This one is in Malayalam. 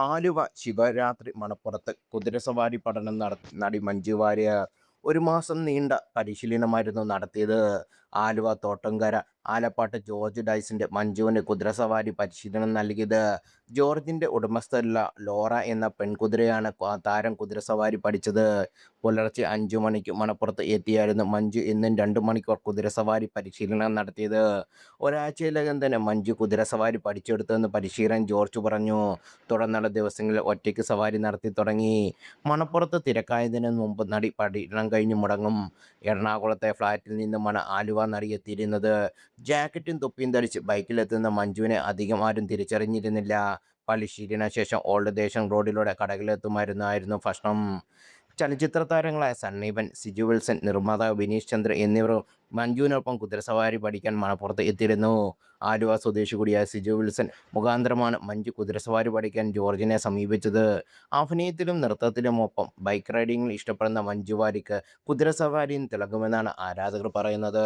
ആലുവ ശിവരാത്രി മണപ്പുറത്ത് കുതിരസവാരി പഠനം നടി മഞ്ജു വാര്യർ ഒരു മാസം നീണ്ട പരിശീലനമായിരുന്നു നടത്തിയത്. ആലുവ തോട്ടംകര ആലപ്പാട്ട് ജോർജ് ഡൈസിന്റെ മഞ്ജുവിന് കുതിരസവാരി പരിശീലനം നൽകിയത്. ജോർജിന്റെ ഉടമസ്ഥയുള്ള ലോറ എന്ന പെൺകുതിരയാണ് താരം കുതിരസവാരി പഠിച്ചത്. പുലർച്ചെ 5 മണിക്ക് മണപ്പുറത്ത് എത്തിയായിരുന്നു മഞ്ജു എന്നും 2 മണിക്കൂർ കുതിരസവാരി പരിശീലനം നടത്തിയത്. ഒരാഴ്ചയിലകം തന്നെ മഞ്ജു കുതിരസവാരി പഠിച്ചെടുത്തെന്ന് പരിശീലകൻ ജോർജ് പറഞ്ഞു. തുടർന്നുള്ള ദിവസങ്ങളിൽ ഒറ്റയ്ക്ക് സവാരി നടത്തി തുടങ്ങി. മണപ്പുറത്ത് തിരക്കായതിനു മുമ്പ് നടി പഠനം കഴിഞ്ഞ് മുടങ്ങും. എറണാകുളത്തെ ഫ്ളാറ്റിൽ നിന്നുമാണ് ആലുവ നടി എത്തിയിരുന്നത്. ജാക്കറ്റും തൊപ്പിയും ധരിച്ച് ബൈക്കിലെത്തുന്ന മഞ്ജുവിനെ അധികം ആരും തിരിച്ചറിഞ്ഞിരുന്നില്ല. പരിശീലന ശേഷം ഓൾഡ് ദേശം റോഡിലൂടെ കടകളിലെത്തുമായിരുന്നു ഭക്ഷണം. ചലച്ചിത്ര താരങ്ങളായ സണ്ണീവൻ, സിജു വിൽസൺ, നിർമ്മാതാവ് ബിനീഷ് ചന്ദ്ര എന്നിവർ മഞ്ജുവിനൊപ്പം കുതിരസവാരി പഠിക്കാൻ മണപ്പുറത്ത് എത്തിയിരുന്നു. ആലുവ സ്വദേശി കൂടിയായ സിജു വിൽസൺ മുഖാന്തരമാണ് മഞ്ജു കുതിരസവാരി പഠിക്കാൻ ജോർജിനെ സമീപിച്ചത്. അഭിനയത്തിലും നൃത്തത്തിലുമൊപ്പം ബൈക്ക് റൈഡിംഗിൽ ഇഷ്ടപ്പെടുന്ന മഞ്ജു വാര്യർക്ക് കുതിരസവാരിയും തിളങ്ങുമെന്നാണ് ആരാധകർ പറയുന്നത്.